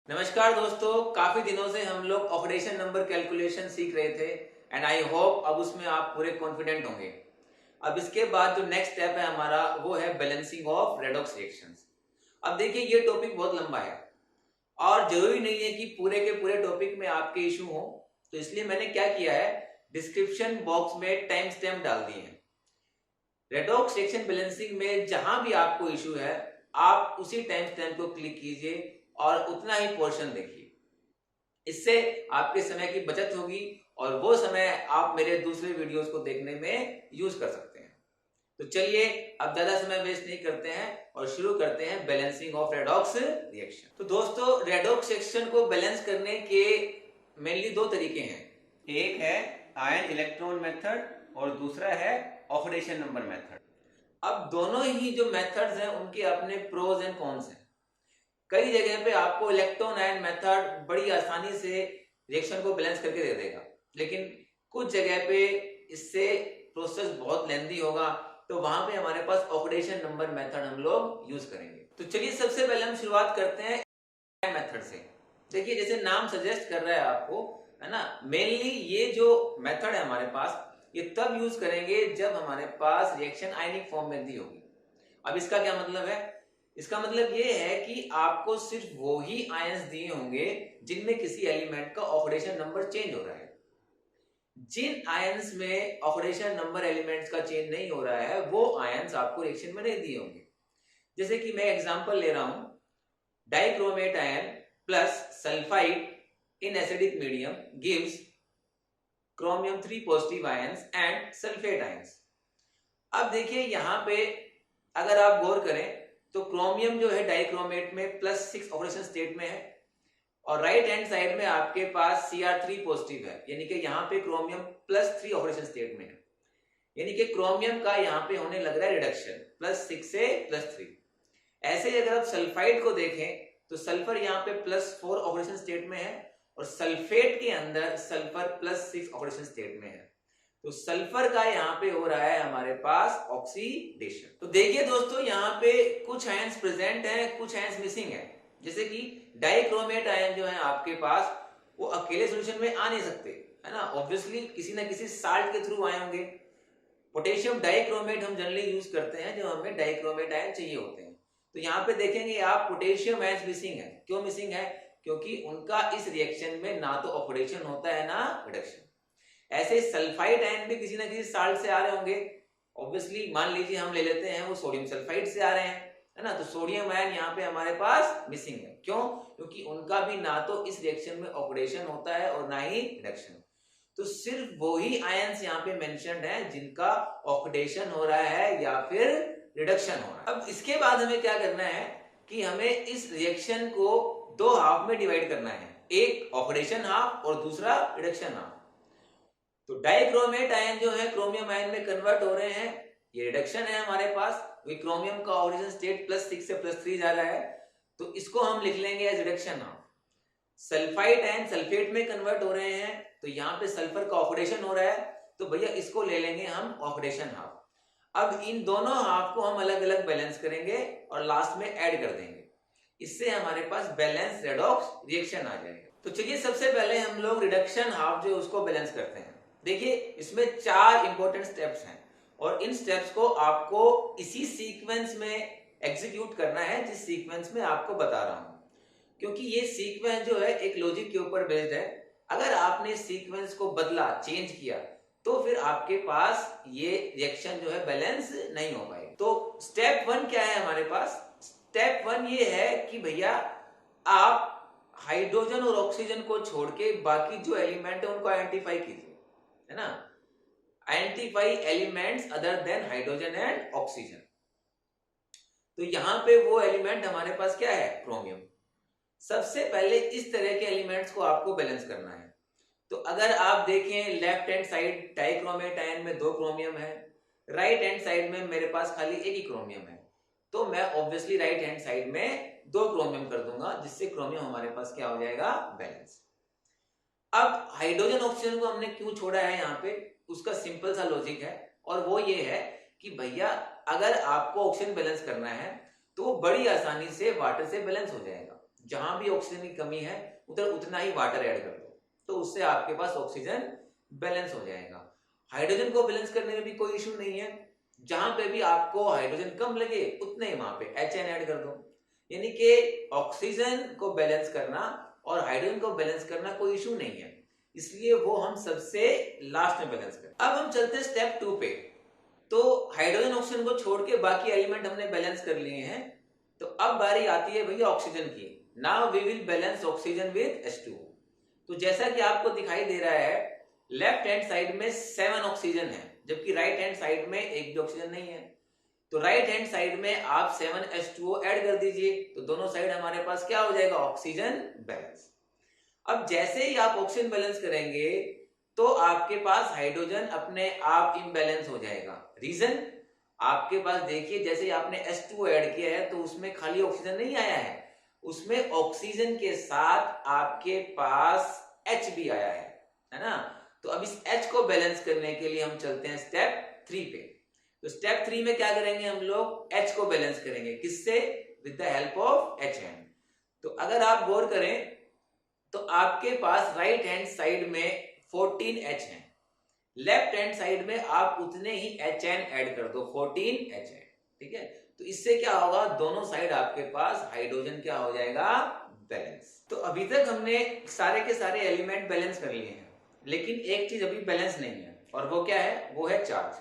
नमस्कार दोस्तों, काफी दिनों से हम लोग ऑक्सीडेशन नंबर कैलकुलेशन सीख रहे थे एंड आई होप अब उसमें आप पूरे कॉन्फिडेंट होंगे। अब इसके बाद जो नेक्स्ट स्टेप है हमारा वो है बैलेंसिंग ऑफ रेडॉक्स रिएक्शंस। अब देखिए ये टॉपिक बहुत लंबा है और जरूरी नहीं है कि पूरे के पूरे टॉपिक में आपके इशू हो, तो इसलिए मैंने क्या किया है, डिस्क्रिप्शन बॉक्स में टाइम स्टैम्प डाल दिए हैं। रेडॉक्स रिएक्शन बैलेंसिंग में जहां भी आपको इशू है आप उसी टाइम स्टैम्प को क्लिक कीजिए और उतना ही पोर्शन देखिए। इससे आपके समय की बचत होगी और वो समय आप मेरे दूसरे वीडियोस को देखने में यूज कर सकते हैं। तो चलिए अब ज्यादा समय वेस्ट नहीं करते हैं और शुरू करते हैं बैलेंसिंग ऑफ रेडॉक्स रिएक्शन। तो दोस्तों, रेडॉक्स रिएक्शन को बैलेंस करने के मेनली दो तरीके हैं। एक है आयन इलेक्ट्रॉन मेथड और दूसरा है ऑक्सीडेशन नंबर मेथड। अब दोनों ही जो मेथड्स हैं उनके अपने प्रोज एंड कॉन्स हैं। कई जगह पे आपको इलेक्ट्रॉन आयन मेथड बड़ी आसानी से रिएक्शन को बैलेंस करके दे देगा, लेकिन कुछ जगह पे इससे प्रोसेस बहुत लेंथी होगा, तो वहां पे हमारे पास ऑक्सीडेशन नंबर मेथड हम लोग यूज करेंगे। तो चलिए सबसे पहले हम शुरुआत करते हैं मेथड से। देखिए जैसे नाम सजेस्ट कर रहा है आपको, है ना, मेनली ये जो मेथड है हमारे पास ये तब यूज करेंगे जब हमारे पास रिएक्शन आयनिक फॉर्म में दी होगी। अब इसका क्या मतलब है? इसका मतलब ये है कि आपको सिर्फ वो ही आयंस दिए होंगे जिनमें किसी एलिमेंट का ऑक्सीडेशन नंबर चेंज हो रहा है। जिन आयंस में ऑक्सीडेशन नंबर एलिमेंट्स का चेंज नहीं हो रहा है वो आयंस आपको रिएक्शन में नहीं दिए होंगे। जैसे कि मैं एग्जांपल ले रहा हूं, dichromate ion plus sulphide in acidic medium gives chromium 3 positive ions and sulfate ions। अब देखिए यहां पे अगर आप गौर करें तो क्रोमियम जो है डाइक्रोमेट में +6 ऑक्सीडेशन स्टेट में है और राइट हैंड साइड में आपके पास Cr3 पॉजिटिव है, यानी कि यहाँ पे क्रोमियम +3 ऑक्सीडेशन स्टेट में है, यानी कि क्रोमियम का यहाँ पे होने लग रहा है रिडक्शन +6 से +3। ऐसे ही अगर आप सल्फाइड को देखें तो सल्फर यहाँ पे +4 ऑक्सीडेशन स्टेट में है और सल्फेट के अंदर सल्फर +6 ऑक्सीडेशन स्टेट में है, तो सल्फर का यहाँ पे हो रहा है हमारे पास ऑक्सीडेशन। तो देखिए दोस्तों, यहाँ पे कुछ आयंस प्रेजेंट हैं, कुछ आयंस मिसिंग है। जैसे कि डाइक्रोमेट आयन जो है आपके पास वो अकेले सॉल्यूशन में आ नहीं सकते, है ना, ऑब्वियसली किसी ना किसी साल्ट के थ्रू आए होंगे। पोटेशियम डाइक्रोमेट हम जनरली यूज करते हैं जब हमें डाइक्रोमेट आयन चाहिए होते हैं। तो यहाँ पे देखेंगे आप पोटेशियम आयन मिसिंग है। क्यों मिसिंग है? क्योंकि उनका इस रिएक्शन में ना तो ऑक्सीडेशन होता है ना रिडक्शन। ऐसे सल्फाइड आयन भी किसी ना किसी साल्ट से आ रहे होंगे। ऑब्वियसली मान लीजिए हम ले लेते हैं वो सोडियम सल्फाइड से आ रहे हैं, है ना, तो सोडियम आयन यहाँ पे हमारे पास मिसिंग है। क्यों? क्योंकि उनका भी ना तो इस रिएक्शन में ऑक्सीडेशन होता है और ना ही रिडक्शन। तो सिर्फ वो ही आयंस यहाँ पे मेंशन्ड हैं जिनका ऑक्सीडेशन हो रहा है या फिर रिडक्शन हो रहा है। अब इसके बाद हमें क्या करना है कि हमें इस रिएक्शन को दो हाफ में डिवाइड करना है, एक ऑक्सीडेशन हाफ और दूसरा रिडक्शन हाफ। तो डाइक्रोमेट आयन जो है क्रोमियम आयन में कन्वर्ट हो रहे हैं, ये रिडक्शन है हमारे पास, क्रोमियम का ऑक्सीजन स्टेट +6 से +3 जा रहा है, तो इसको हम लिख लेंगे as reduction half. Sulphide ion sulphate में कन्वर्ट हो रहे हैं, तो यहाँ पे सल्फर का ऑक्सीडेशन हो रहा है, तो भैया इसको ले लेंगे हम ऑक्सीडेशन हाफ। अब इन दोनों हाफ को हम अलग अलग बैलेंस करेंगे और लास्ट में ऐड कर देंगे, इससे हमारे पास बैलेंस रेडॉक्स रिएक्शन आ जाएगा। तो चलिए सबसे पहले हम लोग रिडक्शन हाफ जो उसको बैलेंस करते हैं। देखिए इसमें 4 इंपॉर्टेंट स्टेप्स हैं और इन स्टेप्स को आपको इसी सीक्वेंस में एग्जीक्यूट करना है जिस सीक्वेंस में आपको बता रहा हूं, क्योंकि ये सीक्वेंस जो है एक लॉजिक के ऊपर बेस्ड है। अगर आपने सीक्वेंस को बदला, चेंज किया, तो फिर आपके पास ये रिएक्शन जो है बैलेंस नहीं हो पाएगी। तो स्टेप 1 क्या है हमारे पास? स्टेप 1 ये है कि भैया आप हाइड्रोजन और ऑक्सीजन को छोड़ के बाकी जो एलिमेंट है उनको आइडेंटिफाई कीजिए, है ना, identify elements other than hydrogen and oxygen. तो यहां पे वो एलिमेंट हमारे पास क्या है? क्रोमियम। सबसे पहले इस तरह के एलिमेंट्स को आपको बैलेंस करना है। तो अगर आप देखें left hand side dichromate ion में 2 क्रोमियम है, राइट हैंड साइड में मेरे पास खाली एक ही क्रोमियम है, तो मैं ऑब्वियसली राइट हैंड साइड में 2 क्रोमियम कर दूंगा, जिससे क्रोमियम हमारे पास क्या हो जाएगा? बैलेंस। अब हाइड्रोजन ऑक्सीजन को हमने क्यों छोड़ा है यहाँ पे, उसका सिंपल सा लॉजिक है और वो ये है कि भैया अगर आपको ऑक्सीजन बैलेंस करना है तो वो बड़ी आसानी से वाटर से बैलेंस हो जाएगा। जहां भी ऑक्सीजन की कमी है उधर उतना ही वाटर ऐड कर दो, तो उससे आपके पास ऑक्सीजन बैलेंस हो जाएगा। हाइड्रोजन को बैलेंस करने में भी कोई इशू नहीं है, जहां पे भी आपको हाइड्रोजन कम लगे उतने ही वहां पे HN ऐड कर दो। यानी कि ऑक्सीजन को बैलेंस करना और हाइड्रोजन को बैलेंस करना कोई इशू नहीं है, इसलिए वो हम सबसे लास्ट में बैलेंस करें। अब हम चलते हैं स्टेप 2 पे। तो हाइड्रोजन ऑक्सीजन को छोड़ के बाकी एलिमेंट हमने बैलेंस कर लिए हैं, तो अब बारी आती है भैया ऑक्सीजन की। Now we will balance oxygen with H2। तो जैसा कि आपको दिखाई दे रहा है, लेफ्ट हैंड साइड में 7 ऑक्सीजन है, जबकि राइट हैंड साइड में एक भी ऑक्सीजन नहीं है। तो राइट हैंड साइड में आप 7H2O ऐड कर दीजिए, तो दोनों साइड हमारे पास क्या हो जाएगा, ऑक्सीजन बैलेंस। अब जैसे ही आप ऑक्सीजन बैलेंस करेंगे तो आपके पास हाइड्रोजन अपने आप इम्बैलेंस हो जाएगा। रीजन, आपके पास देखिए जैसे ही आपने H2O ऐड किया है तो उसमें खाली ऑक्सीजन नहीं आया है, उसमें ऑक्सीजन के साथ आपके पास H भी आया है ना। तो अब इस H को बैलेंस करने के लिए हम चलते हैं स्टेप 3 पे। तो स्टेप 3 में क्या करेंगे, हम लोग H को बैलेंस करेंगे, किससे, with the help of HN। तो अगर आप गौर करें तो आपके पास राइट हैंड साइड में 14H है, लेफ्ट हैंड साइड में आप उतने ही HN ऐड कर दो, 14HN। ठीक है, तो इससे क्या होगा, दोनों साइड आपके पास हाइड्रोजन क्या हो जाएगा, बैलेंस। तो अभी तक हमने सारे के सारे एलिमेंट बैलेंस कर लिए हैं, लेकिन एक चीज अभी बैलेंस नहीं है, और वो क्या है, वो है चार्ज।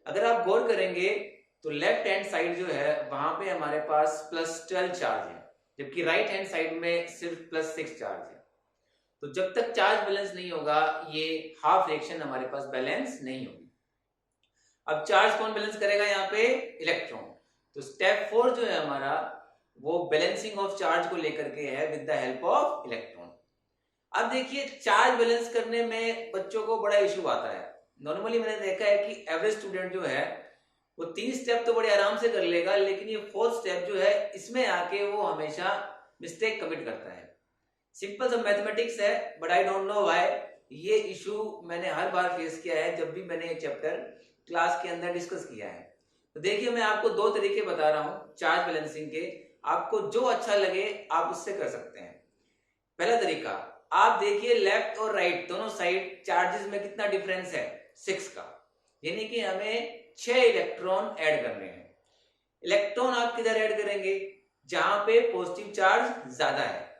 अगर आप गौर करेंगे तो लेफ्ट हैंड साइड जो है वहां पे हमारे पास +12 चार्ज है, जबकि राइट हैंड साइड में सिर्फ +6 चार्ज है। तो जब तक चार्ज बैलेंस नहीं होगा ये हाफ रिएक्शन हमारे पास बैलेंस नहीं होगी। अब चार्ज कौन बैलेंस करेगा, यहाँ पे इलेक्ट्रॉन। तो स्टेप 4 जो है हमारा वो बैलेंसिंग ऑफ चार्ज को लेकर के है, with the help of electron. अब देखिए चार्ज बैलेंस करने में बच्चों को बड़ा इशू आता है। नॉर्मली मैंने देखा है कि एवरेज स्टूडेंट जो है वो 3 स्टेप तो बड़े आराम से कर लेगा, लेकिन ये 4th स्टेप जो है इसमें आके वो हमेशा मिस्टेक कमिट करता है। सिंपल सा मैथमेटिक्स है, but I don't know why ये इशू मैंने हर बार फेस किया है जब भी मैंने ये चैप्टर क्लास के अंदर डिस्कस किया है। तो देखिए मैं आपको 2 तरीके बता रहा हूं चार्ज बैलेंसिंग के, आपको जो अच्छा लगे आप उससे कर सकते हैं। पहला तरीका, आप देखिए लेफ्ट और राइट दोनों साइड चार्जेस में कितना डिफरेंस है, 6 का, यानी कि हमें 6 इलेक्ट्रॉन ऐड करने हैं। इलेक्ट्रॉन आप किधर ऐड करेंगे, जहां पे पॉजिटिव चार्ज ज्यादा है।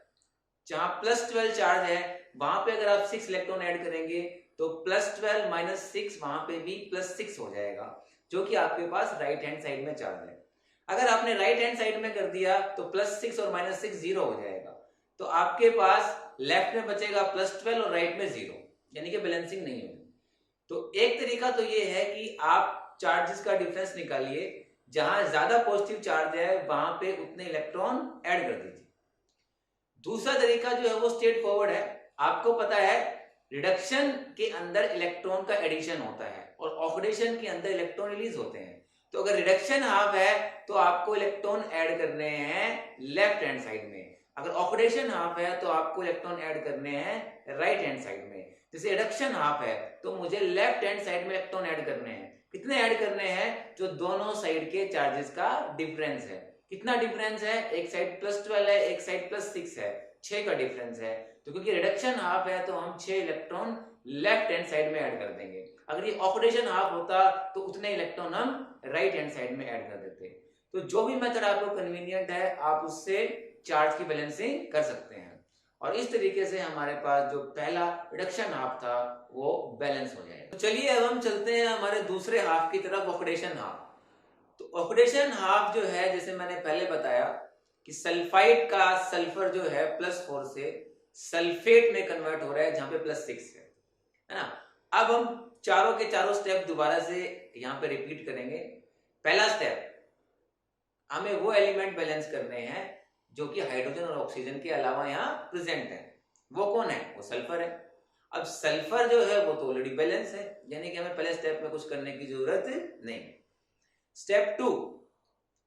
जहां +12 चार्ज है वहां पे अगर आप 6 इलेक्ट्रॉन ऐड करेंगे तो +12 - 6 वहां पे भी +6 हो जाएगा, जो कि आपके पास राइट हैंड साइड में चार्ज है। अगर आपने राइट हैंड साइड में कर दिया तो +6 और -6 0 हो जाएगा, तो आपके पास लेफ्ट में बचेगा +12 और राइट में 0, यानी कि बैलेंसिंग नहीं होगी। तो एक तरीका तो ये है कि आप चार्जेस का डिफरेंस निकालिए, जहां ज्यादा पॉजिटिव चार्ज है वहां पे उतने इलेक्ट्रॉन ऐड कर दीजिए। दूसरा तरीका जो है वो स्ट्रेट फॉरवर्ड है। आपको पता है रिडक्शन के अंदर इलेक्ट्रॉन का एडिशन होता है और ऑक्सीडेशन के अंदर इलेक्ट्रॉन रिलीज होते हैं। तो अगर रिडक्शन हाफ है तो आपको इलेक्ट्रॉन ऐड करने हैं लेफ्ट हैंड साइड में, अगर ऑक्सीडेशन हाफ है तो आपको इलेक्ट्रॉन ऐड करने हैं राइट हैंड साइड में। जैसे रिडक्शन हाफ है तो मुझे लेफ्ट हैंड साइड में इलेक्ट्रॉन ऐड करने हैं। कितने ऐड करने हैं, जो दोनों साइड के चार्जेस का डिफरेंस है। कितना डिफरेंस है, एक साइड +12 है, एक साइड +6 है, 6 का डिफरेंस है। तो क्योंकि रिडक्शन हाफ है तो हम 6 इलेक्ट्रॉन लेफ्ट हैंड साइड में ऐड कर देंगे। अगर ये ऑक्सीडेशन हाफ होता तो उतने इलेक्ट्रॉन हम राइट हैंड साइड में ऐड कर देते। तो जो भी मेथड आपको कन्वीनियंट है आप उससे चार्ज की बैलेंसिंग कर सकते हैं, और इस तरीके से हमारे पास जो पहला रिडक्शन हाफ था वो बैलेंस हो जाएगा। तो चलिए अब हम चलते हैं हमारे दूसरे हाफ की तरफ, ऑक्सीडेशन हाफ। तो ऑक्सीडेशन हाफ जो है, जैसे मैंने पहले बताया कि सल्फाइड का सल्फर जो है +4 से सल्फेट में कन्वर्ट हो रहा है, जहां पे +6 है ना। अब हम चारों के चारों स्टेप दोबारा से यहाँ पे रिपीट करेंगे। पहला स्टेप, हमें वो एलिमेंट बैलेंस करने हैं जो कि हाइड्रोजन और ऑक्सीजन के अलावा यहाँ प्रेजेंट है। वो कौन है, वो सल्फर है। अब सल्फर जो है वो तो ऑलरेडी बैलेंस है, यानी कि हमें पहले स्टेप में कुछ करने की जरूरत नहीं। स्टेप 2,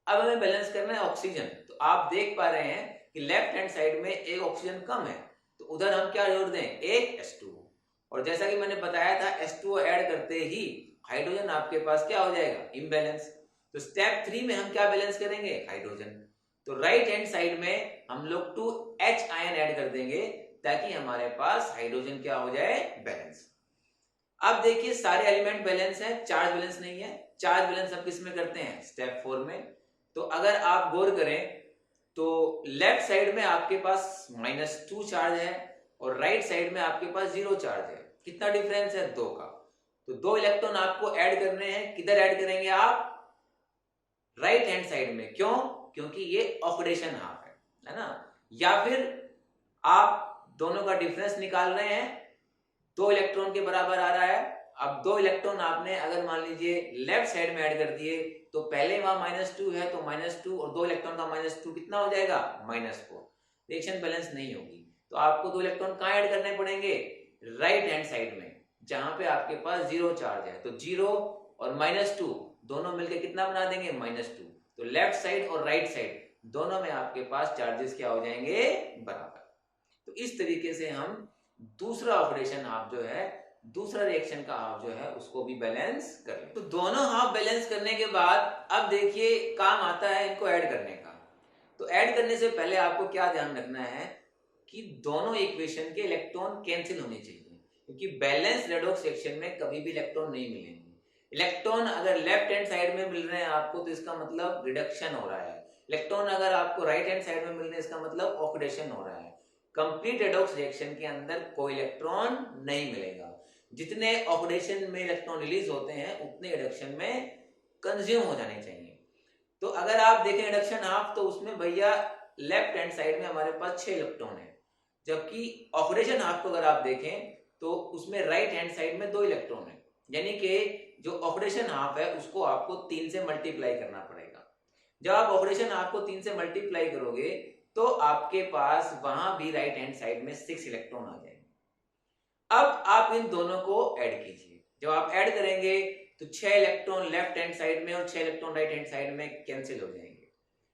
अब हमें बैलेंस करना है ऑक्सीजन। तो आप देख पा रहे हैं कि लेफ्ट हैंड साइड में एक ऑक्सीजन कम है, तो उधर हम क्या जोड़ दें, एक H2O। और जैसा कि मैंने बताया था H2O ऐड करते ही हाइड्रोजन आपके पास क्या हो जाएगा, इम्बैलेंस। तो स्टेप 3 में हम क्या बैलेंस करेंगे, हाइड्रोजन। तो राइट हैंड साइड में हम लोग 2H आयन ऐड कर देंगे ताकि हमारे पास हाइड्रोजन क्या हो जाए, बैलेंस। अब देखिए सारे एलिमेंट बैलेंस है, चार्ज बैलेंस नहीं है। चार्ज बैलेंस हम किस में करते हैं, स्टेप 4 में। तो अगर आप गौर करें तो लेफ्ट साइड में आपके पास -2 चार्ज है और राइट साइड में आपके पास 0 चार्ज है। कितना डिफरेंस है, 2 का। तो 2 इलेक्ट्रॉन आपको ऐड करने हैं। किधर ऐड करेंगे आप, राइट हैंड साइड में। क्यों, क्योंकि ये ऑक्सीडेशन हाफ है ना। या फिर आप दोनों का डिफरेंस निकाल रहे हैं, 2 इलेक्ट्रॉन के बराबर आ रहा है। अब 2 इलेक्ट्रॉन आपने अगर मान लीजिए लेफ्ट साइड में ऐड कर दिए तो पहले वहां -2 है तो -2 और 2 इलेक्ट्रॉन का -2 कितना हो जाएगा, -4। रिएक्शन बैलेंस नहीं होगी। तो आपको 2 इलेक्ट्रॉन कहां ऐड करने पड़ेंगे, राइट हैंड साइड में, जहां पे आपके पास 0 चार्ज है। तो 0 और -2 दोनों मिलकर कितना बना देंगे, -2। तो लेफ्ट साइड और राइट साइड दोनों में आपके पास चार्जेस क्या हो जाएंगे, बराबर। तो इस तरीके से हम दूसरा ऑपरेशन हाफ जो है, दूसरा रिएक्शन का हाफ जो है, उसको भी बैलेंस कर लें। तो दोनों हाफ बैलेंस करने के बाद अब देखिए काम आता है इनको ऐड करने का। तो ऐड करने से पहले आपको क्या ध्यान रखना है कि दोनों इक्वेशन के इलेक्ट्रॉन कैंसिल होने चाहिए, क्योंकि बैलेंस रेडॉक्स रिएक्शन में कभी भी इलेक्ट्रॉन नहीं मिलेंगे। इलेक्ट्रॉन अगर लेफ्ट हैंड साइड में मिल रहे हैं आपको तो इसका मतलब रिडक्शन हो रहा है। इलेक्ट्रॉन अगर आपको राइट हैंड साइड में मिल रहे हैं इसका मतलब ऑक्सीडेशन हो रहा है। कंप्लीट रेडॉक्स रिएक्शन के अंदर कोई इलेक्ट्रॉन नहीं मिलेगा। जितने ऑक्सीडेशन में इलेक्ट्रॉन रिलीज होते हैं उतने रिडक्शन में कंज्यूम हो जाने चाहिए। तो अगर आप देखें रिडक्शन हाफ तो उसमें भैया लेफ्ट हैंड साइड में हमारे पास 6 इलेक्ट्रॉन है, जबकि ऑक्सीडेशन हाफ को अगर आप देखें तो उसमें राइट हैंड साइड में 2 इलेक्ट्रॉन है। यानी कि जो ऑक्सीडेशन हाफ है उसको आपको 3 से मल्टीप्लाई करना पड़ेगा। जब आप ऑक्सीडेशन हाफ को 3 से मल्टीप्लाई करोगे तो आपके पास वहां भी राइट हैंड साइड में 6 इलेक्ट्रॉन आ जाएंगे। अब आप इन दोनों को ऐड कीजिए। जब आप ऐड करेंगे तो 6 इलेक्ट्रॉन लेफ्ट हैंड साइड में और 6 इलेक्ट्रॉन राइट हैंड साइड में कैंसिल हो जाएंगे।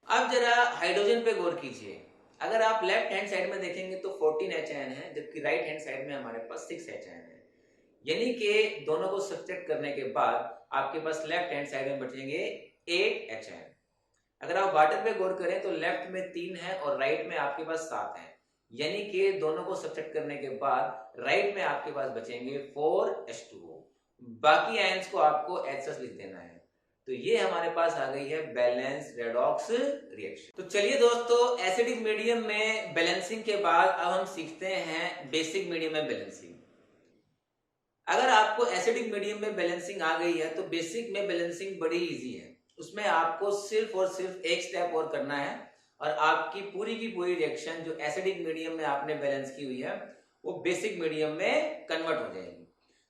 अब जरा हाइड्रोजन पे गौर कीजिए। अगर आप लेफ्ट हैंड साइड में देखेंगे तो 14H आयन है, जबकि राइट हैंड साइड में हमारे पास 6H आयन है। यानी कि दोनों को सब्ट्रैक्ट करने के बाद आपके पास लेफ्ट हैंड साइड में बचेंगे 8H आयन। अगर आप वाटर पे गौर करें तो लेफ्ट में 3 है और राइट में आपके पास 7 है। यानी कि दोनों को सब्ट्रैक्ट करने के बाद राइट में आपके पास बचेंगे 4H2O। बाकी आयंस को आपको H+ लिख देना है। तो ये हमारे पास आ गई है बैलेंस रेडॉक्स रिएक्शन। तो चलिए दोस्तों, एसिडिक मीडियम में बैलेंसिंग के बाद अब हम सीखते हैं बेसिक मीडियम में बैलेंसिंग। अगर आपको एसिडिक मीडियम में बैलेंसिंग आ गई है तो बेसिक में बैलेंसिंग बड़ी इजी है। उसमें आपको सिर्फ और सिर्फ एक स्टेप और करना है और आपकी पूरी की पूरी रिएक्शन जो एसिडिक मीडियम में आपने बैलेंस की हुई है वो बेसिक मीडियम में कन्वर्ट हो जाएगी।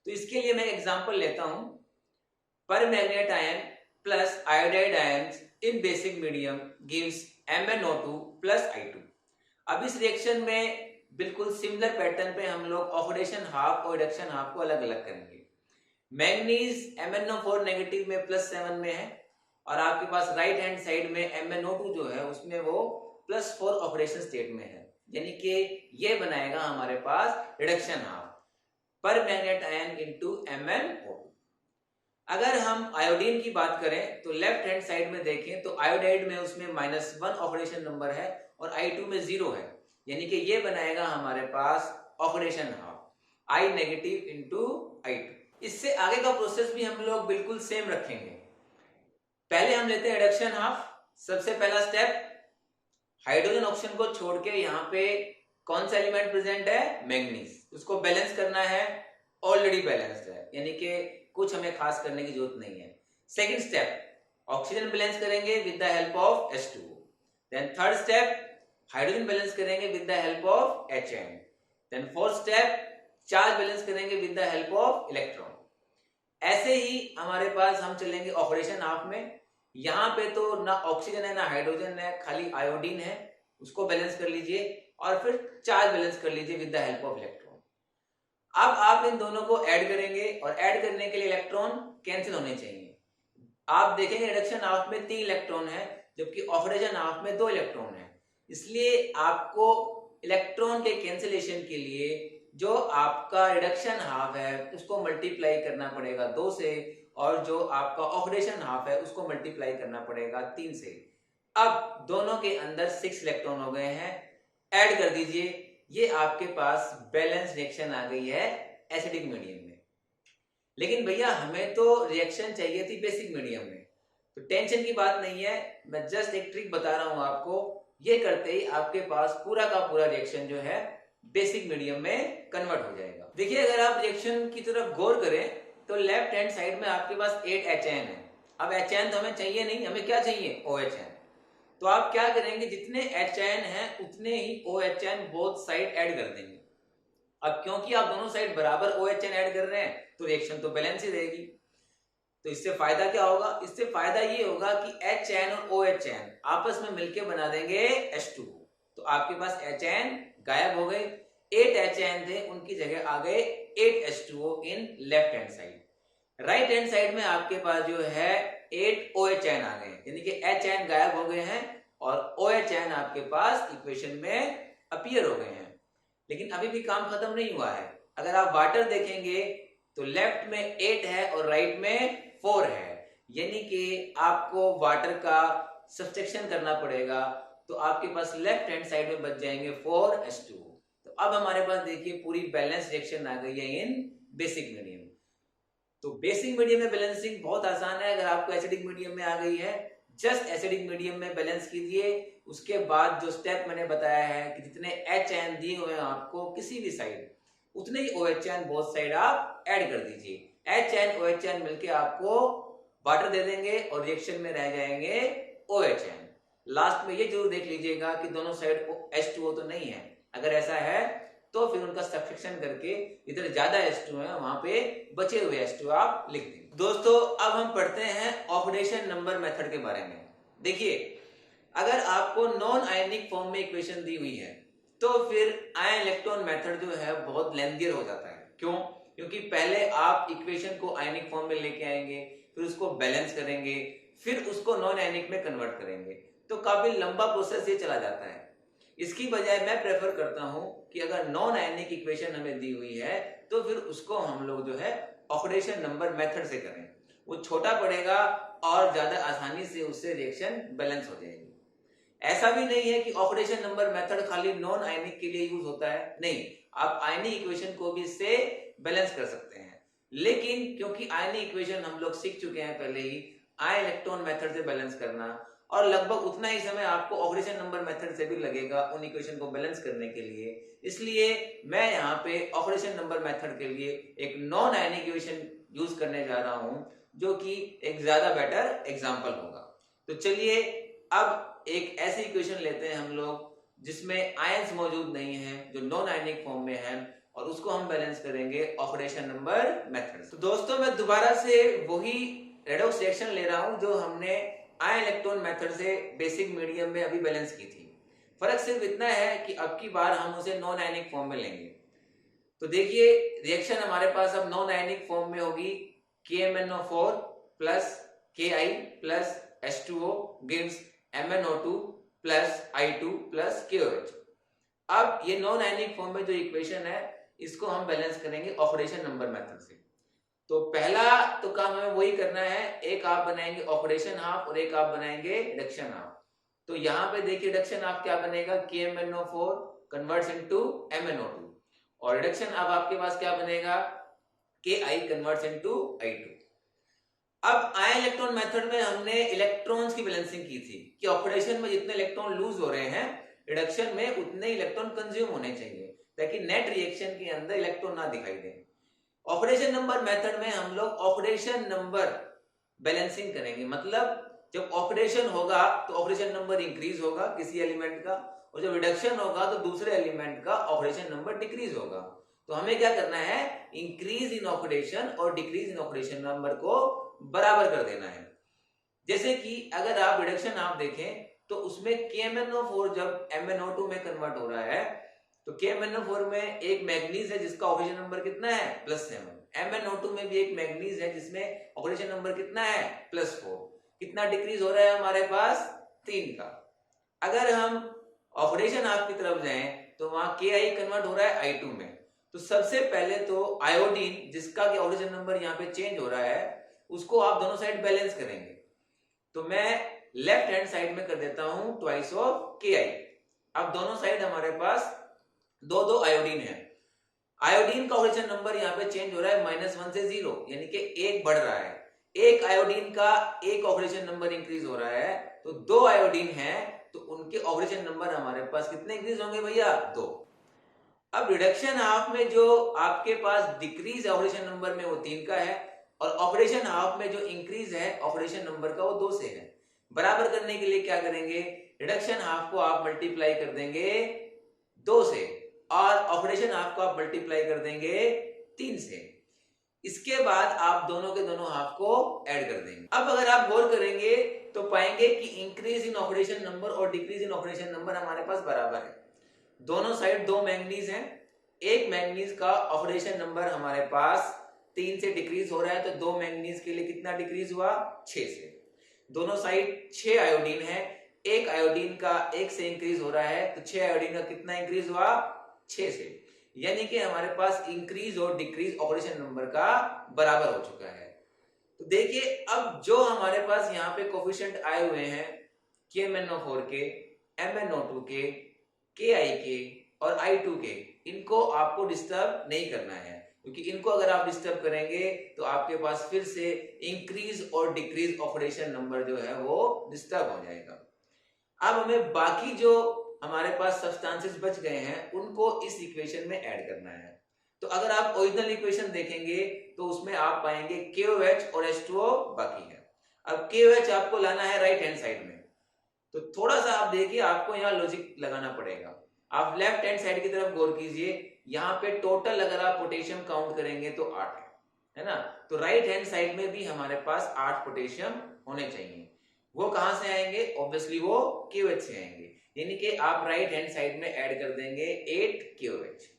तो इसके लिए मैं एग्जांपल लेता हूं, permanganate ion plus iodide ions in basic medium gives MnO2 plus I2। अब इस रिएक्शन में बिल्कुल सिमिलर पैटर्न पे हम लोग ऑक्सीडेशन हाफ और रिडक्शन हाफ को अलग अलग करेंगे। मैंगनीज MnO4 नेगेटिव में +7 में है और आपके पास राइट हैंड साइड में MnO2 जो है उसमें वो +4 ऑक्सीडेशन स्टेट में है। यानी कि ये बनाएगा हमारे पास reduction half, permanganate ion into MnO2। अगर हम आयोडीन की बात करें तो लेफ्ट हैंड साइड में देखें तो आयोडाइड में उसमें -1 ऑक्सीडेशन नंबर है और I2 में 0 है। यानी कि ये बनाएगा हमारे पास oxidation half, I negative into I2। इससे आगे का प्रोसेस भी हम लोग बिल्कुल सेम रखेंगे। पहले हम लेते हैं रिडक्शन हाफ। सबसे पहला स्टेप, हाइड्रोजन ऑक्सीजन को छोड़ के यहाँ पे कौन सा एलिमेंट प्रेजेंट है, मैंगनीज, उसको बैलेंस करना है। ऑलरेडी बैलेंस्ड है, यानी कि कुछ हमें खास करने की जरूरत नहीं है। सेकंड स्टेप, ऑक्सीजन बैलेंस करेंगे with the help of H2O। Then third step, hydrogen balance करेंगे with the help of HN। Then fourth step, charge balance करेंगे with the help of electron. ऐसे ही हमारे पास हम चलेंगे ऑक्सीडेशन हाफ में। यहाँ पे तो ना ऑक्सीजन है ना हाइड्रोजन है, खाली आयोडीन है, उसको बैलेंस कर लीजिए और फिर चार्ज बैलेंस कर लीजिए with the help of electron. अब आप इन दोनों को ऐड करेंगे और ऐड करने के लिए इलेक्ट्रॉन कैंसिल होने चाहिए। आप देखेंगे रिडक्शन हाफ में 3 इलेक्ट्रॉन है जबकि ऑक्सीडेशन हाफ में 2 इलेक्ट्रॉन है। इसलिए आपको इलेक्ट्रॉन के कैंसिलेशन के लिए जो आपका रिडक्शन हाफ है उसको मल्टीप्लाई करना पड़ेगा 2 से और जो आपका ऑक्सीडेशन हाफ है उसको मल्टीप्लाई करना पड़ेगा 3 से। अब दोनों के अंदर 6 इलेक्ट्रॉन हो गए हैं, ऐड कर दीजिए, ये आपके पास बैलेंस रिएक्शन आ गई है एसिडिक मीडियम में। लेकिन भैया हमें तो रिएक्शन चाहिए थी बेसिक मीडियम में, तो टेंशन की बात नहीं है, मैं जस्ट एक ट्रिक बता रहा हूं आपको। ये करते ही आपके पास पूरा का पूरा रिएक्शन जो है बेसिक मीडियम में कन्वर्ट हो जाएगा। देखिए अगर आप रिएक्शन की तरफ गौर करें तो लेफ्ट हैंड साइड में आपके पास 8 HN है। अब HN तो हमें चाहिए नहीं, हमें क्या चाहिए, OHN। तो आप क्या करेंगे, जितने HN हैं उतने ही OHN बोथ साइड ऐड कर देंगे। अब क्योंकि आप दोनों साइड बराबर OHN ऐड कर रहे हैं तो रिएक्शन तो बैलेंस ही रहेगी। तो इससे फायदा क्या होगा, इससे फायदा ये होगा कि HN और OHN आपस में मिलकर बना देंगे H2। तो आपके पास HN गायब हो गए, 8 HN थे उनकी जगह आ गए 8 H2O in left hand side. Right hand side में आपके पास जो है 8 OHN आ गए, यानी कि HN गायब हो गए हैं और OHN आपके पास इक्वेशन में अपीयर हो गए हैं। लेकिन अभी भी काम खत्म नहीं हुआ है। अगर आप वाटर देखेंगे तो लेफ्ट में 8 है और राइट में 4 है, यानी कि आपको वाटर का सब्सट्रैक्शन करना पड़ेगा। तो आपके पास लेफ्ट हैंड साइड में बच जाएंगे 4H2O। तो अब हमारे पास देखिए पूरी बैलेंस रिएक्शन आ गई है इन बेसिक मीडियम। तो बेसिक मीडियम में बैलेंसिंग बहुत आसान है। अगर आपको एसिडिक मीडियम में आ गई है, जस्ट एसिडिक मीडियम में बैलेंस कीजिए। उसके बाद जो स्टेप मैंने बताया है कि जितने HN दिए हुए हैं आपको किसी भी साइड, उतने ही OHN बोथ साइड आप ऐड कर दीजिए। HN OHN मिलके आपको वाटर दे देंगे और रिएक्शन में रह जाएंगे OHN। लास्ट में ये जरूर देख लीजिएगा कि दोनों साइड H2O तो नहीं है। अगर ऐसा है तो फिर उनका सब्सट्रैक्शन करके इधर ज्यादा H2 है, वहां पे बचे हुए H2 आप लिख देंगे। दोस्तों अब हम पढ़ते हैं ऑक्सीडेशन नंबर मेथड के बारे में। देखिए अगर आपको नॉन आयनिक फॉर्म में इक्वेशन दी हुई है तो फिर आयन इलेक्ट्रॉन मेथड जो है बहुत लेंथियर हो जाता है। क्यों? क्योंकि पहले आप इक्वेशन को आयनिक फॉर्म में लेके आएंगे, फिर उसको बैलेंस करेंगे, फिर उसको नॉन आयनिक में कन्वर्ट करेंगे, तो काफी लंबा प्रोसेस ये चला जाता है। इसकी बजाय मैं प्रेफर करता हूं कि अगर नॉन आयनिक इक्वेशन हमें दी हुई है तो फिर उसको हम लोग जो है ऑक्सीडेशन नंबर मेथड से करें। वो छोटा पड़ेगा और ज्यादा आसानी से उससे रिएक्शन बैलेंस हो जाएगी। ऐसा भी नहीं है कि ऑक्सीडेशन नंबर मेथड खाली नॉन आयनिक के लिए यूज होता है, नहीं, आप आयनिक इक्वेशन को भी इससे बैलेंस कर सकते हैं। लेकिन क्योंकि आयनिक इक्वेशन हम लोग सीख चुके हैं पहले ही, आयन इलेक्ट्रॉन मेथड से बैलेंस करना, और लगभग उतना ही समय आपको ऑक्सीडेशन नंबर मेथड से भी लगेगा उन इक्वेशन को बैलेंस करने के लिए। इसलिए मैं यहाँ पे ऑक्सीडेशन नंबर मेथड के लिए एक नॉन आयनिक इक्वेशन यूज करने जा रहा हूं, जो कि एक ज्यादा बेटर एग्जाम्पल होगा। तो चलिए अब एक ऐसी इक्वेशन लेते हैं हम लोग जिसमें आयंस मौजूद नहीं है, जो नॉन आयनिक फॉर्म में है, और उसको हम बैलेंस करेंगे ऑक्सीडेशन नंबर मेथड। तो दोस्तों मैं दोबारा से वही रेडॉक्स रिएक्शन ले रहा हूं जो हमने आयन इलेक्ट्रॉन मेथड से बेसिक मीडियम में अभी बैलेंस की थी। फर्क सिर्फ इतना है कि अब की बार हम उसे नॉन आयनिक फॉर्म में लेंगे। तो देखिए रिएक्शन हमारे पास अब नॉन आयनिक फॉर्म में होगी, KMnO4 plus Ki plus H2O gives MnO2 plus I2 plus KOH। अब ये नॉन आयनिक फॉर्म में जो इक्वेशन है इसको हम बैलेंस करेंगे ऑक्सीडेशन नंबर मेथड से। तो पहला तो काम हमें वही करना है, एक आप बनाएंगे ऑक्सीडेशन हाफ और एक आप बनाएंगे रिडक्शन हाफ। तो यहाँ पे देखिए रिडक्शन हाफ क्या बनेगा, KMnO4 कन्वर्ट्स इनटू MnO2, और रिडक्शन अब आपके पास क्या बनेगा, Ki कन्वर्ट्स इनटू I2। अब आयन इलेक्ट्रॉन मेथड में हमने इलेक्ट्रॉन्स की बैलेंसिंग की थी कि ऑक्सीडेशन में जितने इलेक्ट्रॉन लूज हो रहे हैं रिडक्शन में उतने इलेक्ट्रॉन कंज्यूम होने चाहिए, ताकि नेट रिएक्शन के अंदर इलेक्ट्रॉन ना दिखाई दे। ऑक्सीडेशन नंबर मेथड में हम लोग ऑक्सीडेशन नंबर बैलेंसिंग करेंगे, मतलब जब ऑक्सीडेशन होगा तो ऑक्सीडेशन नंबर इंक्रीज होगा किसी एलिमेंट का, और जब रिडक्शन होगा तो दूसरे एलिमेंट का ऑक्सीडेशन नंबर डिक्रीज होगा। तो हमें क्या करना है, इंक्रीज इन ऑक्सीडेशन और डिक्रीज इन ऑक्सीडेशन नंबर को बराबर कर देना है। जैसे कि अगर आप रिडक्शन आप देखें तो उसमें KMnO4 जब MnO2 में कन्वर्ट हो रहा है तो KMnO4 में एक मैग्नीज है जिसका ऑक्सीजन नंबर कितना है, +7। MnO2 में भी एक मैग्नीज है जिसमें ऑक्सीजन नंबर कितना है, +4। कितना डिक्रीज हो रहा है हमारे पास, 3 का। अगर हम ऑक्सीडेशन हाफ की तरफ जाएं तो वहां Ki कन्वर्ट हो रहा है I2 में। तो सबसे पहले तो आयोडीन जिसका कि ऑक्सीजन नंबर यहाँ पे चेंज हो रहा है उसको आप दोनों साइड बैलेंस करेंगे। तो मैं लेफ्ट हैंड साइड में कर देता हूं ट्वाइस ऑफ Ki। अब दोनों साइड हमारे पास दो दो आयोडीन है। आयोडीन का ऑक्सीजन नंबर यहाँ पे चेंज हो रहा है -1 से 0, यानी कि एक बढ़ रहा है। एक आयोडीन का एक ऑक्सीजन नंबर इंक्रीज हो रहा है, तो दो आयोडीन है तो उनके ऑक्सीजन नंबर हमारे पास कितने इंक्रीज होंगे भैया? 2। अब रिडक्शन हाफ में जो आपके पास डिक्रीज ऑक्सीजन नंबर में वो 3 का है, और ऑक्सीडेशन हाफ में जो इंक्रीज है ऑक्सीडेशन नंबर का वो 2 से है। बराबर करने के लिए क्या करेंगे? रिडक्शन हाफ को आप मल्टीप्लाई कर देंगे 2 से, और ऑक्सीडेशन हाफ को आप मल्टीप्लाई कर देंगे 3 से। इसके बाद आप दोनों के दोनों हाफ को ऐड कर देंगे। अब अगर आप गौर करेंगे तो पाएंगे कि इंक्रीज इन ऑक्सीडेशन नंबर और डिक्रीज इन ऑक्सीडेशन नंबर हमारे पास बराबर है। दोनों साइड 2 मैंगनीज हैं। एक मैंगनीज का ऑक्सीडेशन नंबर हमारे पास 3 से डिक्रीज हो रहा है, तो 2 मैंगनीज के लिए कितना डिक्रीज हुआ? 6 से। दोनों साइड 6 आयोडीन है, एक आयोडीन का 1 से इंक्रीज हो रहा है, तो 6 आयोडीन का कितना इंक्रीज हुआ? 6 से। यानी कि हमारे पास इंक्रीज और डिक्रीज ऑक्सीडेशन नंबर का बराबर हो चुका है। तो देखिए अब जो हमारे पास यहाँ पे कोफिशिएंट आए हुए हैं KMnO4 के, MnO2 के, Ki के और I2 के, इनको आपको डिस्टर्ब नहीं करना है, क्योंकि इनको अगर आप डिस्टर्ब करेंगे तो आपके पास फिर से इंक्रीज और डिक्रीज ऑक्सीडेशन नंबर जो है वो डिस्टर्ब हो जाएगा। अब हमें बाकी जो हमारे पास सब्सटेंसेस बच गए हैं उनको इस इक्वेशन में ऐड करना है। तो अगर आप ओरिजिनल इक्वेशन देखेंगे तो उसमें आप पाएंगे KOH और H2O बाकी है। अब KOH आपको लाना है राइट हैंड साइड में, तो थोड़ा सा आप देखिए, आपको यहाँ लॉजिक लगाना पड़ेगा। आप लेफ्ट हैंड साइड की तरफ गौर कीजिए, यहाँ पे टोटल अगर आप पोटेशियम काउंट करेंगे तो 8 है ना? तो राइट हैंड साइड में भी हमारे पास 8 पोटेशियम होने चाहिए। वो कहां से आएंगे? ऑब्वियसली वो KOH से आएंगे, यानी कि आप राइट हैंड साइड में ऐड कर देंगे 8 KOH।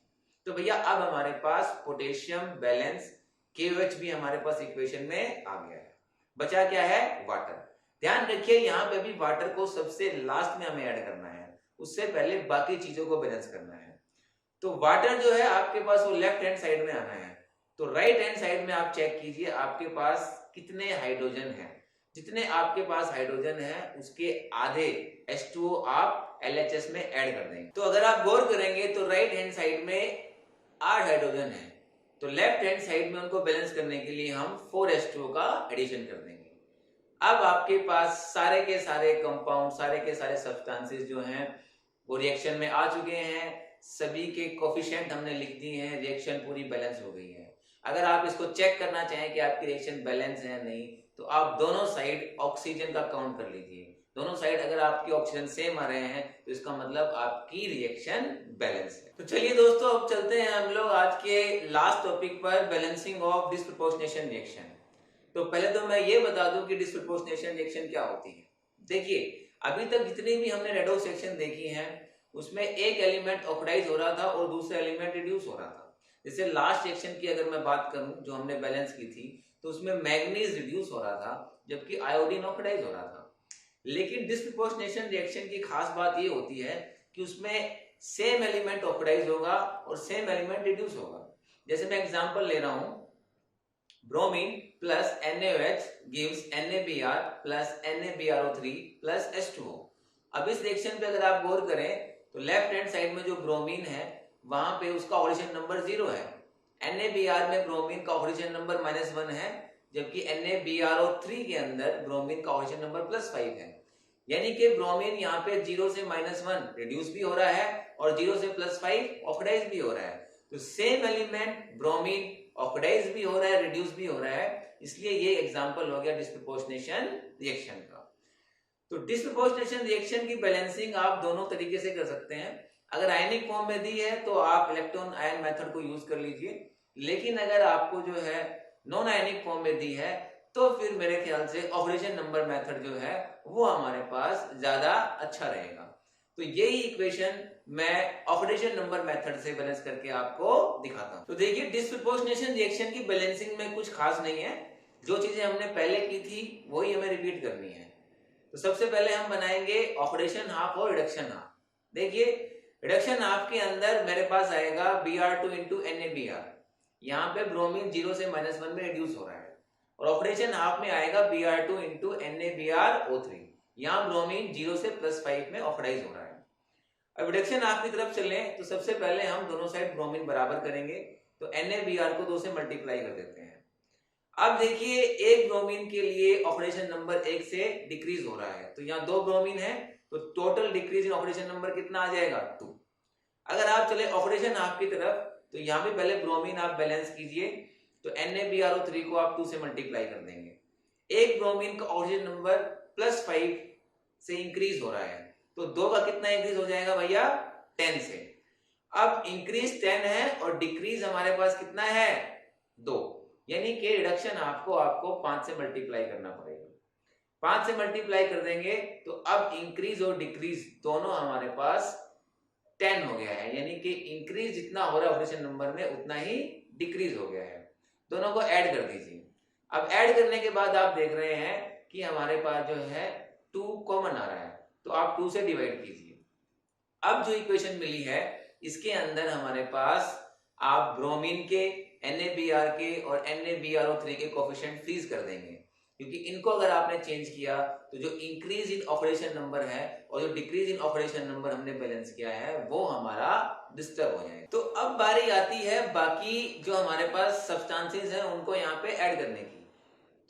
तो भैया अब हमारे पास पोटेशियम बैलेंस KOH भी हमारे पास इक्वेशन में आ गया है। बचा क्या है? वाटर। ध्यान रखिए यहाँ पे भी वाटर को सबसे लास्ट में हमें ऐड करना है, उससे पहले बाकी चीजों को बैलेंस करना है। तो वाटर जो है आपके पास वो लेफ्ट हैंड साइड में आना है। तो राइट हैंड साइड में आप चेक कीजिए आपके पास कितने हाइड्रोजन है। जितने आपके पास हाइड्रोजन है उसके आधे H2O आप LHS में ऐड कर देंगे। तो अगर आप गौर करेंगे तो राइट हैंड साइड में 8 हाइड्रोजन है, तो लेफ्ट हैंड साइड में उनको बैलेंस करने के लिए हम 4 H2O का एडिशन कर देंगे। अब आपके पास सारे के सारे कंपाउंड, सारे के सारे सब्सटेंसेस जो हैं वो रिएक्शन में आ चुके हैं। सभी के कोफिशिएंट हमने लिख दिए हैं, रिएक्शन पूरी बैलेंस हो गई है। अगर आप इसको चेक करना चाहें कि आपकी रिएक्शन बैलेंस है या नहीं, तो आप दोनों साइड ऑक्सीजन का काउंट कर लीजिए। दोनों साइड अगर आपके ऑक्सीजन सेम आ रहे हैं तो इसका मतलब आपकी रिएक्शन बैलेंस है। तो चलिए दोस्तों, अब चलते हैं हम लोग आज के लास्ट टॉपिक पर, बैलेंसिंग ऑफ डिस्प्रोपोर्शनेशन रिएक्शन। तो पहले तो मैं ये बता दूं कि डिस्प्रोपोर्शनेशन रिएक्शन क्या होती है। देखिए अभी तक जितनी भी हमने रेडॉक्स रिएक्शन देखी है उसमें एक एलिमेंट ऑक्सीडाइज हो रहा था और दूसरा एलिमेंट रिड्यूस हो रहा था। जैसे लास्ट रिएक्शन की अगर मैं बात करूं जो हमने बैलेंस की थी, तो उसमें मैग्नीज रिड्यूस हो रहा था जबकि आयोडीन ऑक्सीडाइज हो रहा था। लेकिन डिस्प्रोपोर्शनेशन रिएक्शन की खास बात ये होती है कि उसमें सेम एलिमेंट ऑक्सीडाइज होगा और सेम एलिमेंट रिड्यूस होगा। जैसे मैं एग्जांपल ले रहा हूं, bromine plus NaOH gives NaBr plus NaBrO3 plus H2O। अब इस रिएक्शन पे अगर आप गौर करें तो लेफ्ट हैंड साइड में जो ब्रोमीन है वहां पे उसका ऑक्सीजन नंबर 0 है। NaBr में ब्रोमीन का ऑक्सीजन नंबर -1 है, जबकि NaBrO3 के अंदर ब्रोमीन का ऑक्सीजन नंबर +5 है। यानी कि ब्रोमीन यहाँ पे 0 से -1 रिड्यूस भी हो रहा है और 0 से +5 ऑक्सीडाइज भी हो रहा है। तो सेम एलिमेंट ब्रोमीन ऑक्सीडाइज भी हो रहा है, रिड्यूस भी हो रहा है, इसलिए ये एग्जांपल हो गया डिस्प्रोपोर्शनेशन रिएक्शन का। तो डिस्प्रोपोर्शनेशन रिएक्शन की बैलेंसिंग आप दोनों तरीके से कर सकते हैं। अगर आयनिक फॉर्म में दी है तो आप इलेक्ट्रॉन आयन मेथड को यूज कर लीजिए, लेकिन अगर आपको जो है नॉन आयनिक फॉर्म में दी है तो फिर मेरे ख्याल से ऑक्सीजन नंबर मेथड जो है वो हमारे पास ज्यादा अच्छा रहेगा। तो यही इक्वेशन मैं ऑक्सीडेशन नंबर मेथड से बैलेंस करके आपको दिखाता हूं। तो देखिए डिस्प्रोपोर्शनेशन रिएक्शन की बैलेंसिंग में कुछ खास नहीं है, जो चीजें हमने पहले की थी वही हमें रिपीट करनी है। तो सबसे पहले हम बनाएंगे ऑक्सीडेशन हाफ और रिडक्शन हाफ। देखिए रिडक्शन हाफ के अंदर मेरे पास आएगा Br2 into NaBr। यहाँ पे ब्रोमीन 0 से -1 में रिड्यूस हो रहा है, और ऑक्सीडेशन हाफ में आएगा Br2 into NaBrO3। यहाँ ब्रोमीन 0 से +5 में ऑक्सीडाइज हो रहा है। अब रिडक्शन आपकी तरफ चले तो सबसे पहले हम दोनों साइड ब्रोमीन बराबर करेंगे, तो NaBr को 2 से मल्टीप्लाई कर देते हैं। अब देखिए एक ब्रोमीन के लिए ऑक्सीडेशन नंबर 1 से डिक्रीज हो रहा है, तो यहाँ 2 ब्रोमीन है, तो total decrease in oxidation number कितना आ जाएगा 2। अगर आप चले ऑक्सीडेशन आपकी तरफ, तो यहाँ भी पहले ब्रोमीन आप बैलेंस कीजिए, तो NaBrO3 को आप 2 से मल्टीप्लाई कर देंगे। एक ब्रोमीन का ऑक्सीजन नंबर +5 से इंक्रीज हो रहा है, तो 2 का कितना इंक्रीज हो जाएगा भैया 10 से। अब इंक्रीज 10 है और डिक्रीज हमारे पास कितना है 2, यानी कि रिडक्शन आपको 5 से मल्टीप्लाई करना पड़ेगा। 5 से मल्टीप्लाई कर देंगे तो अब इंक्रीज और डिक्रीज दोनों हमारे पास 10 हो गया है, यानी कि इंक्रीज जितना हो रहा है ऑक्सीडेशन नंबर में उतना ही डिक्रीज हो गया है। दोनों को ऐड कर दीजिए। अब ऐड करने के बाद आप देख रहे हैं कि हमारे पास जो है 2 कॉमन आ रहा है, तो आप 2 से डिवाइड कीजिए। अब जो इक्वेशन मिली है इसके अंदर हमारे पास आप ब्रोमीन के, NaBr के और NaBrO3 के कोफिशिएंट फ्रीज कर देंगे, क्योंकि इनको अगर आपने चेंज किया तो जो इंक्रीज इन ऑक्सीडेशन नंबर है और जो डिक्रीज इन ऑक्सीडेशन नंबर हमने बैलेंस किया है वो हमारा डिस्टर्ब हो जाएगा। तो अब बारी आती है बाकी जो हमारे पास सब्सटेंसेस हैं उनको यहाँ पे ऐड करने की।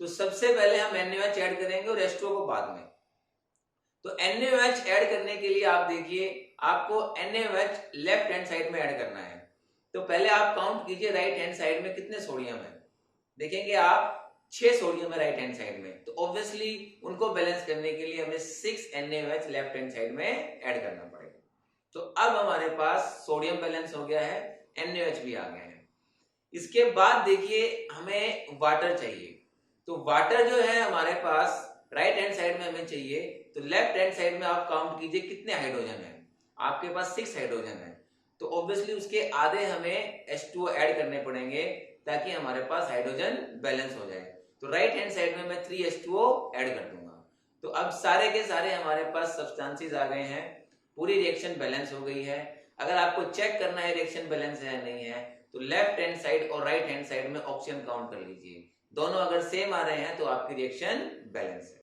तो सबसे पहले हम NaOH ऐड करेंगे और H2O को बाद में। तो NaOH ऐड करने के लिए आप देखिए आपको NaOH लेफ्ट हैंड साइड में ऐड करना है। तो पहले आप काउंट कीजिए राइट हैंड साइड में कितने सोडियम है। देखेंगे आप 6 सोडियम है राइट हैंड साइड में, तो ऑब्वियसली उनको बैलेंस करने के लिए हमें 6 NaOH लेफ्ट हैंड साइड में ऐड करना पड़ेगा। तो अब हमारे पास सोडियम बैलेंस हो गया है, NaOH भी आ गया है। इसके बाद देखिए हमें वाटर चाहिए, तो वाटर जो है हमारे पास राइट हैंड साइड में हमें चाहिए, तो लेफ्ट हैंड साइड में आप काउंट कीजिए कितने हाइड्रोजन है। आपके पास 6 हाइड्रोजन है, तो ऑब्वियसली उसके आधे हमें H2O ऐड करने पड़ेंगे ताकि हमारे पास हाइड्रोजन बैलेंस हो जाए। तो राइट हैंड साइड में मैं 3 H2O ऐड कर दूंगा। तो अब सारे के सारे हमारे पास सब्सटेंसेस आ गए हैं, पूरी रिएक्शन बैलेंस हो गई है। अगर आपको चेक करना है रिएक्शन बैलेंस है या नहीं है, तो लेफ्ट हैंड साइड और राइट हैंड साइड में ऑक्सीजन काउंट कर लीजिए। दोनों अगर सेम आ रहे हैं तो आपकी रिएक्शन बैलेंस है।